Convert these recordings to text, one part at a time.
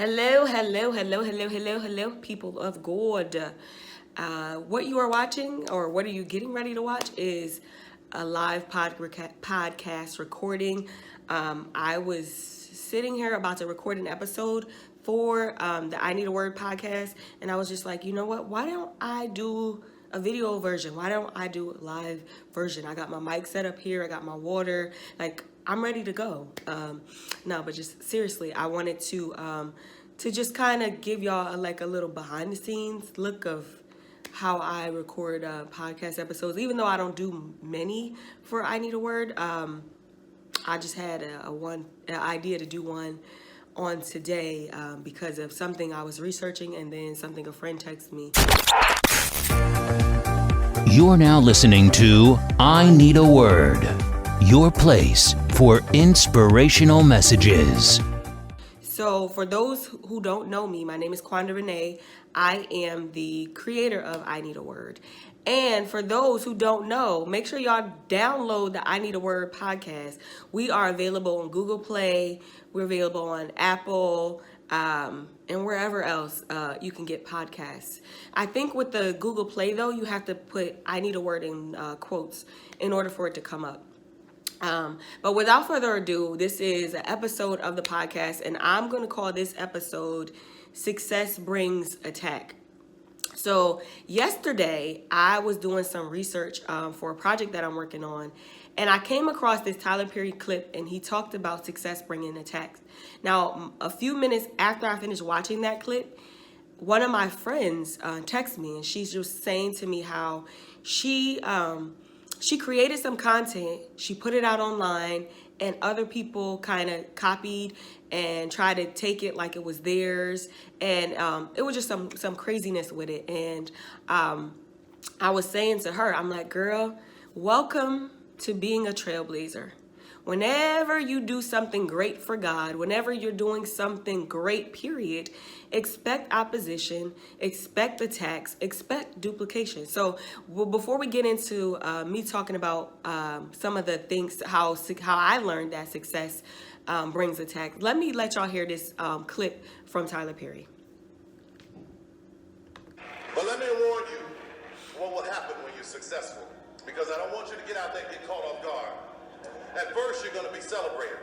Hello, people of God. What you are watching, or what are you getting ready to watch, is a live podcast recording. I was sitting here about to record an episode for the I Need a Word podcast, and I was just like, you know what? Why don't I do a video version? Why don't I do a live version? I got my mic set up here. I got my water. Like, I'm ready to go. No, but just seriously, I wanted to just kind of give y'all a little behind the scenes look of how I record podcast episodes. Even though I don't do many for I Need a Word, I just had an idea to do one on today because of something I was researching, and then something a friend texted me. You're now listening to I Need a Word, your place for inspirational messages. So for those who don't know me, my name is Quonda Renee. I am the creator of I Need a Word. And for those who don't know, make sure y'all download the I Need a Word podcast. We are available on Google Play. We're available on Apple, and wherever else you can get podcasts. I think with the Google Play, though, you have to put I Need a Word in quotes in order for it to come up. But without further ado, this is an episode of the podcast, and I'm going to call this episode Success Brings Attack. So yesterday, I was doing some research for a project that I'm working on, and I came across this Tyler Perry clip, and he talked about success bringing attacks. Now, a few minutes after I finished watching that clip, one of my friends texted me, and she's just saying to me how she created some content, she put it out online, and other people kind of copied and tried to take it like it was theirs, and it was just some craziness with it. And I was saying to her, I'm like, girl, welcome to being a trailblazer. Whenever you do something great for God, whenever you're doing something great, period, expect opposition, expect attacks, expect duplication. So before we get into me talking about some of the things, how I learned that success brings attacks, let me let y'all hear this clip from Tyler Perry. But let me warn you what will happen when you're successful, because I don't want you to get out there and get caught off guard. At first, you're going to be celebrated.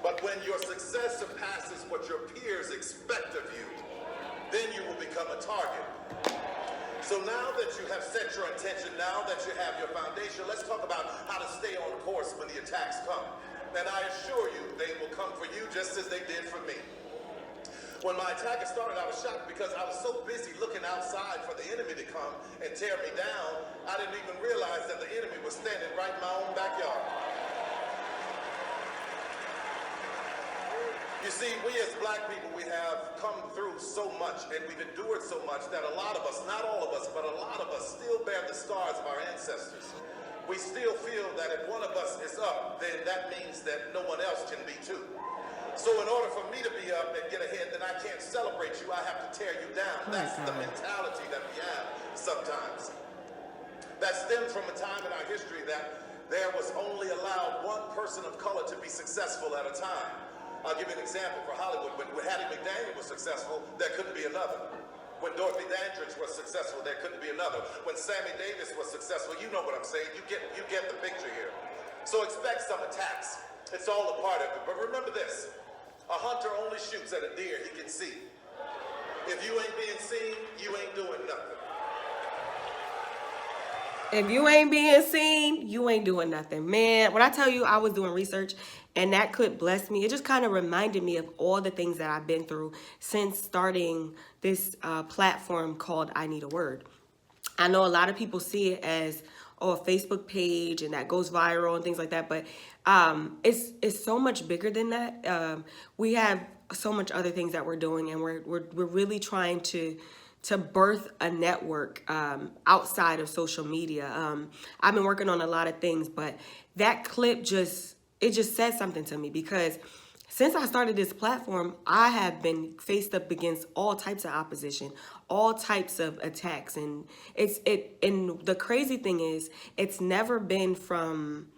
But when your success surpasses what your peers expect of you, then you will become a target. So now that you have set your intention, now that you have your foundation, let's talk about how to stay on course when the attacks come. And I assure you, they will come for you just as they did for me. When my attack started, I was shocked because I was so busy looking outside for the enemy to come and tear me down, I didn't even realize that the enemy was standing right in my own backyard. You see, we as black people, we have come through so much and we've endured so much that a lot of us, not all of us, but a lot of us still bear the scars of our ancestors. We still feel that if one of us is up, then that means that no one else can be too. So in order for me to be up and get ahead, then I can't celebrate you. I have to tear you down. That's the mentality that we have sometimes. That stems from a time in our history that there was only allowed one person of color to be successful at a time. I'll give you an example for Hollywood. When Hattie McDaniel was successful, there couldn't be another. When Dorothy Dandridge was successful, there couldn't be another. When Sammy Davis was successful, you know what I'm saying. You get the picture here. So expect some attacks. It's all a part of it. But remember this. A hunter only shoots at a deer he can see. If you ain't being seen, you ain't doing nothing. If you ain't being seen, you ain't doing nothing. Man, when I tell you I was doing research and that clip blessed me, it just kind of reminded me of all the things that I've been through since starting this platform called I Need a Word. I know a lot of people see it as a Facebook page and that goes viral and things like that, but it's so much bigger than that. We have so much other things that we're doing, and we're really trying to birth a network outside of social media. I've been working on a lot of things, but that clip just said something to me, because since I started this platform, I have been faced up against all types of opposition, all types of attacks. And and the crazy thing is, it's never been from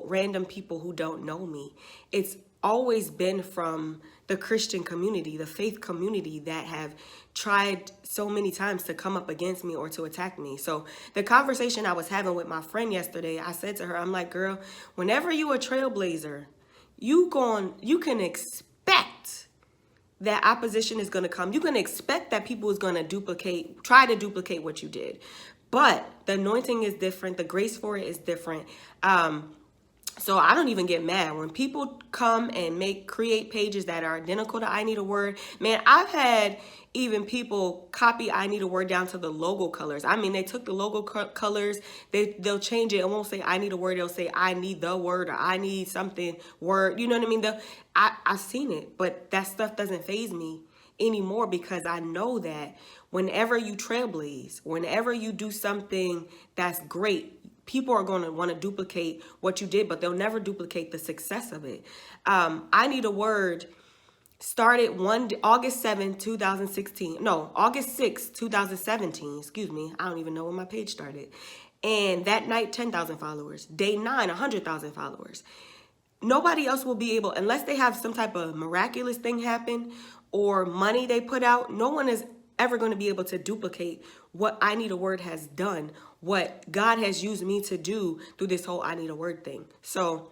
random people who don't know me. It's always been from the Christian community, the faith community that have tried so many times to come up against me or to attack me. So the conversation I was having with my friend yesterday, I said to her, I'm like, girl, whenever you a trailblazer, you can expect that opposition is going to come. You can expect that people is going to try to duplicate what you did. But the anointing is different. The grace for it is different. So I don't even get mad when people come and create pages that are identical to I Need a Word. Man, I've had even people copy I Need a Word down to the logo colors. I mean, they took the logo colors, they'll change it. It won't say I need a word. They'll say I need the word, or I need something word. You know what I mean? I've seen it, but that stuff doesn't faze me anymore, because I know that whenever you trailblaze, whenever you do something that's great, people are going to want to duplicate what you did, but they'll never duplicate the success of it. I Need a Word started August 7th, 2016. No, August 6th, 2017. Excuse me. I don't even know when my page started. And that night, 10,000 followers. Day 9, 100,000 followers. Nobody else will be able, unless they have some type of miraculous thing happen or money they put out, no one is ever going to be able to duplicate what I Need a Word has done, what God has used me to do through this whole I Need a Word thing. So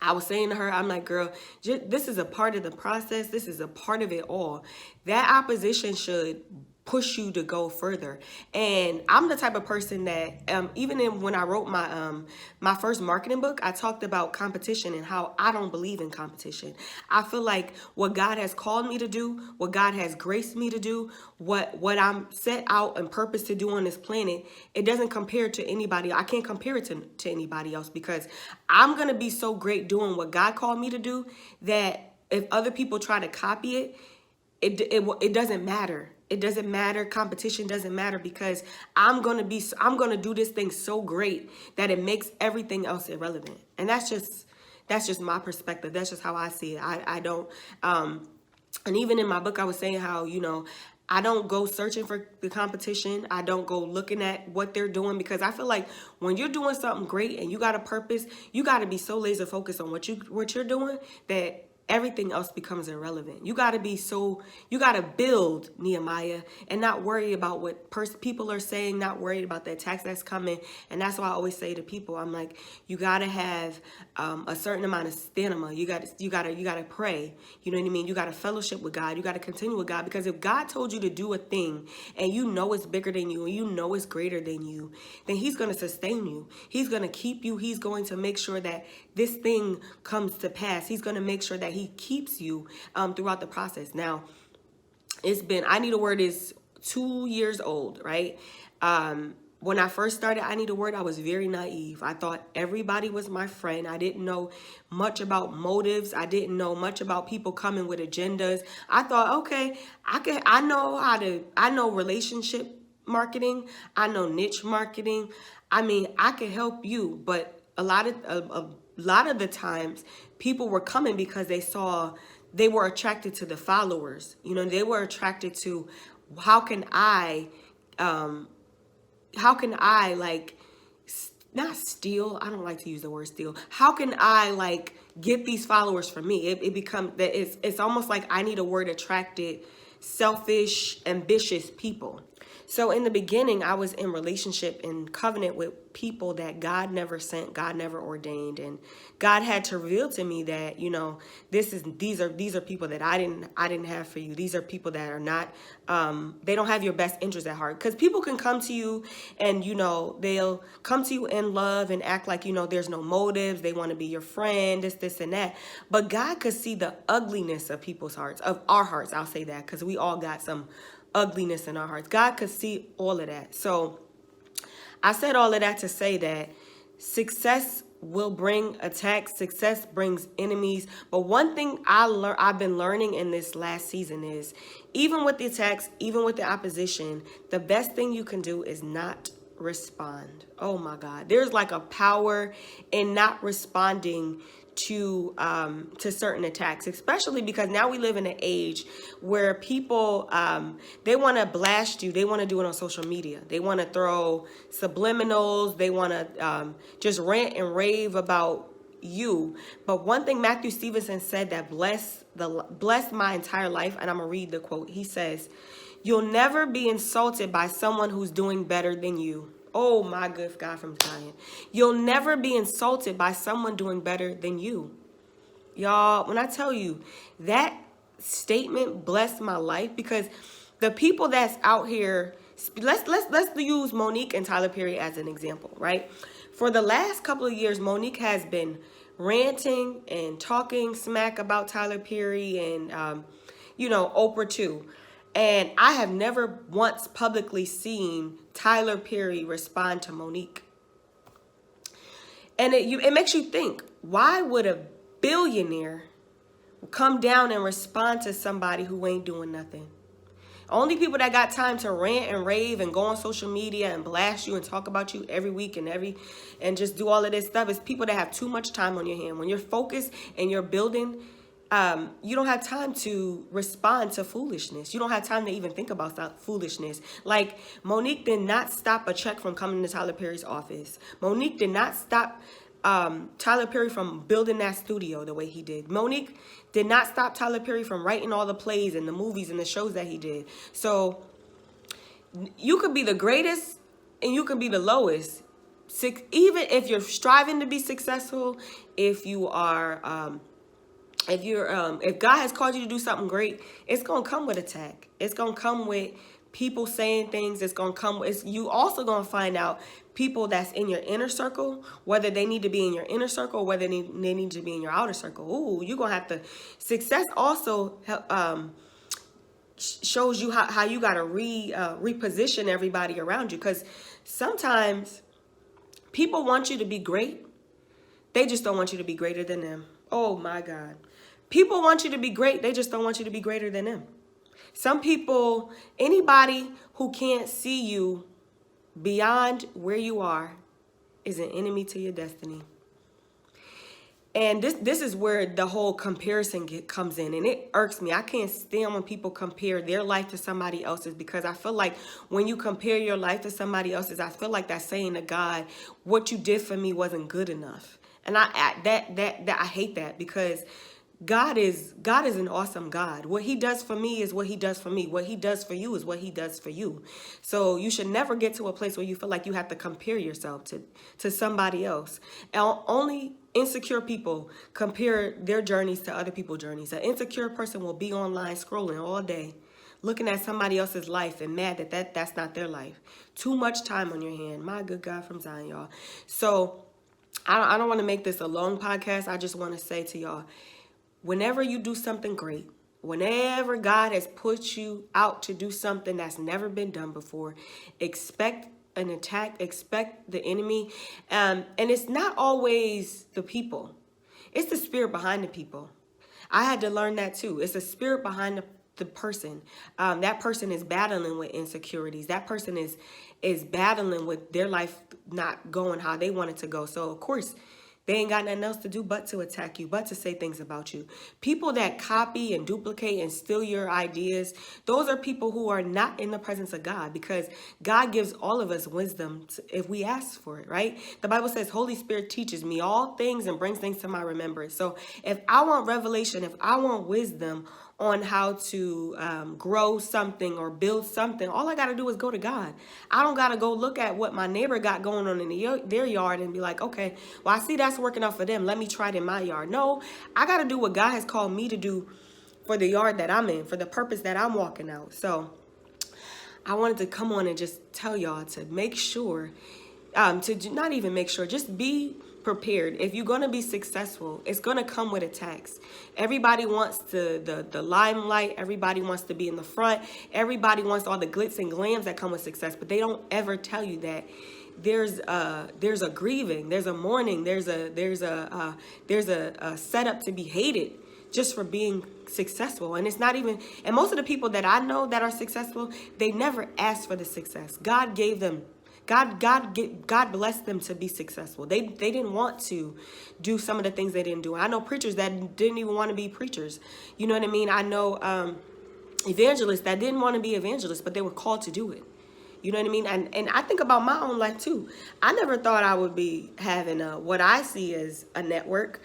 I was saying to her, I'm like, girl, this is a part of the process. This is a part of it all. That opposition should push you to go further. And I'm the type of person that when I wrote my first marketing book, I talked about competition and how I don't believe in competition. I feel like what God has called me to do, what God has graced me to do, what I'm set out and purpose to do on this planet, it doesn't compare to anybody. I can't compare it to anybody else, because I'm going to be so great doing what God called me to do that if other people try to copy it doesn't matter. It doesn't matter. Competition doesn't matter, because I'm going to do this thing so great that it makes everything else irrelevant. And that's just my perspective. That's just how I see it. I don't, and even in my book, I was saying how, I don't go searching for the competition. I don't go looking at what they're doing, because I feel like when you're doing something great and you got a purpose, you got to be so laser focused on what you're doing that everything else becomes irrelevant. You got to build, Nehemiah, and not worry about what people are saying, not worried about the attacks that's coming. And that's why I always say to people, I'm like, you got to have a certain amount of stamina. You got to pray. You know what I mean? You got to fellowship with God. You got to continue with God, because if God told you to do a thing and you know it's bigger than you and you know it's greater than you, then he's going to sustain you. He's going to keep you. He's going to make sure that this thing comes to pass. He's going to make sure that he keeps you throughout the process. Now, I Need a Word is 2 years old, right? When I first started I Need a Word, I was very naive. I thought everybody was my friend. I didn't know much about motives. I didn't know much about people coming with agendas. I thought, okay, I know relationship marketing. I know niche marketing. I mean, I can help you, but a lot of the times people were coming because they were attracted to the followers. They were attracted to how can I like not steal? I don't like to use the word steal. How can I like get these followers from me? It's almost like I Need a Word attracted selfish, ambitious people. So in the beginning, I was in relationship and covenant with people that God never sent, God never ordained, and God had to reveal to me that these are people that I didn't have for you. These are people that are not they don't have your best interest at heart, because people can come to you and they'll come to you in love and act like there's no motives. They want to be your friend, this and that. But God could see the ugliness of people's hearts, of our hearts. I'll say that, because we all got some ugliness in our hearts. God could see all of that. So I said all of that to say that success will bring attacks. Success brings enemies. But one thing I've been learning in this last season is, even with the attacks, even with the opposition, the best thing you can do is not respond. Oh my God. There's like a power in not responding to certain attacks, especially because now we live in an age where people, they want to blast you. They want to do it on social media. They want to throw subliminals. They want to just rant and rave about you. But one thing Matthew Stevenson said that blessed my entire life, and I'm gonna read the quote. He says, "You'll never be insulted by someone who's doing better than you." Oh my good God from Zion. You'll never be insulted by someone doing better than you. Y'all, when I tell you that statement blessed my life, because the people that's out here, let's use Monique and Tyler Perry as an example, right? For the last couple of years, Monique has been ranting and talking smack about Tyler Perry and Oprah too. And I have never once publicly seen Tyler Perry respond to Monique. And it makes you think, why would a billionaire come down and respond to somebody who ain't doing nothing? Only people that got time to rant and rave and go on social media and blast you and talk about you every week and just do all of this stuff is people that have too much time on your hand. When you're focused and you're building, you don't have time to respond to foolishness. You don't have time to even think about foolishness. Like, Monique did not stop a check from coming to Tyler Perry's office. Monique did not stop Tyler Perry from building that studio the way he did. Monique did not stop Tyler Perry from writing all the plays and the movies and the shows that he did. So you could be the greatest and you can be the lowest. Even if you're striving to be successful, if God has called you to do something great, it's gonna come with attack. It's gonna come with people saying things. It's gonna come. You also gonna find out people that's in your inner circle, whether they need to be in your inner circle, or whether they need to be in your outer circle. Ooh, you're gonna have to. Success also shows you how you gotta reposition everybody around you, because sometimes people want you to be great. They just don't want you to be greater than them. Oh my God. People want you to be great. They just don't want you to be greater than them. Some people, anybody who can't see you beyond where you are is an enemy to your destiny. And this is where the whole comparison comes in. And it irks me. I can't stand when people compare their life to somebody else's, because I feel like when you compare your life to somebody else's, I feel like that's saying to God, what you did for me wasn't good enough. And I hate that, because God is an awesome God. What he does for me is what he does for me. What he does for you is what he does for you. So you should never get to a place where you feel like you have to compare yourself to somebody else. And only insecure people compare their journeys to other people's journeys. An insecure person will be online scrolling all day, looking at somebody else's life and mad that's not their life. Too much time on your hand. My good God from Zion, y'all. So I don't want to make this a long podcast. I just want to say to y'all, whenever you do something great, whenever God has put you out to do something that's never been done before, expect an attack, expect the enemy. And it's not always the people. It's the spirit behind the people. I had to learn that too. It's a spirit behind the person. That person is battling with insecurities. That person is battling with their life not going how they want it to go. So of course, they ain't got nothing else to do but to attack you, but to say things about you. People that copy and duplicate and steal your ideas, those are people who are not in the presence of God, because God gives all of us wisdom if we ask for it, right? The Bible says, Holy Spirit teaches me all things and brings things to my remembrance. So if I want revelation, if I want wisdom on how to grow something or build something, all I got to do is go to God. I don't got to go look at what my neighbor got going on in their yard and be like, okay, well, I see that's working out for them. Let me try it in my yard. No, I got to do what God has called me to do for the yard that I'm in, for the purpose that I'm walking out. So I wanted to come on and just tell y'all to make sure, not even make sure, just be prepared. If you're going to be successful, it's going to come with attacks. Everybody wants the limelight. Everybody wants to be in the front. Everybody wants all the glitz and glams that come with success, but they don't ever tell you that there's a grieving, there's a mourning, there's a setup to be hated just for being successful. And it's not even, and most of the people that I know that are successful, they never asked for the success. God gave them. God blessed them to be successful. They didn't want to do some of the things they didn't do. I know preachers that didn't even want to be preachers. You know what I mean? I know evangelists that didn't want to be evangelists, but they were called to do it. You know what I mean? And I think about my own life too. I never thought I would be having what I see as a network.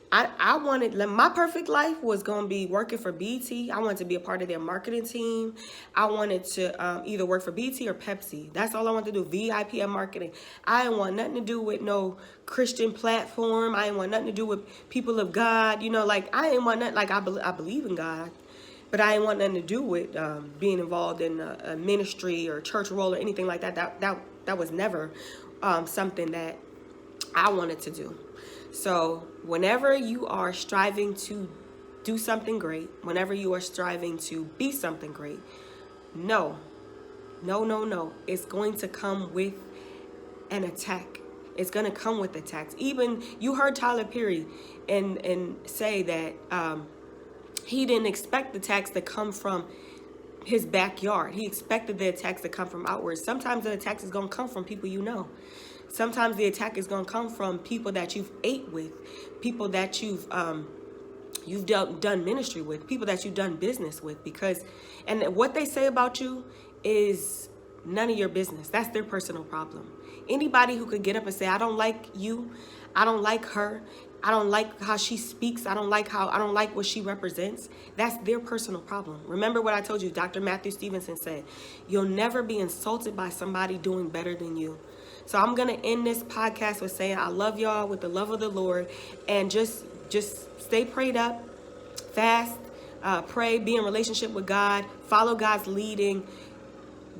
I wanted, my perfect life was going to be working for BT. I wanted to be a part of their marketing team. I wanted to either work for BT or Pepsi. That's all I wanted to do, VIP marketing. I didn't want nothing to do with no Christian platform. I didn't want nothing to do with people of God. You know, like, I didn't want nothing, like, I believe in God. But I didn't want nothing to do with being involved in a ministry or church role or anything like that. That was never something that I wanted to do. So whenever you are striving to do something great, whenever you are striving to be something great, no, it's going to come with an attack. It's going to come with attacks. Even you heard Tyler Perry and say that he didn't expect the attacks to come from his backyard. He expected the attacks to come from outwards. Sometimes the attacks is going to come from people you know. Sometimes the attack is going to come from people that you've ate with, people that you've done ministry with, people that you've done business with, and what they say about you is none of your business. That's their personal problem. Anybody who could get up and say, I don't like you, I don't like her, I don't like how she speaks, I don't like what she represents, that's their personal problem. Remember what I told you, Dr. Matthew Stevenson said, you'll never be insulted by somebody doing better than you. So I'm going to end this podcast with saying I love y'all with the love of the Lord, and just stay prayed up, fast, pray, be in relationship with God, follow God's leading,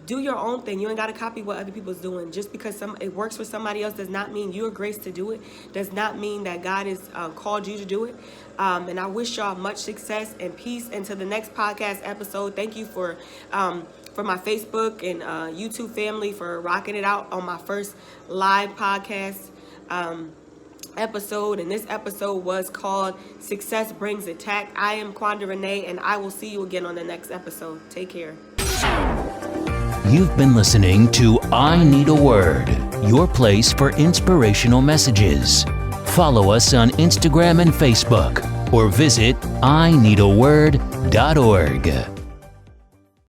do your own thing. You ain't got to copy what other people's doing. Just because it works for somebody else does not mean you're graced to do it, does not mean that God has called you to do it. And I wish y'all much success and peace. Until the next podcast episode, thank you for my Facebook and YouTube family for rocking it out on my first live podcast episode. And this episode was called Success Brings Attack. I am Quonda Renee, and I will see you again on the next episode. Take care. You've been listening to I Need a Word, your place for inspirational messages. Follow us on Instagram and Facebook, or visit ineedaword.org.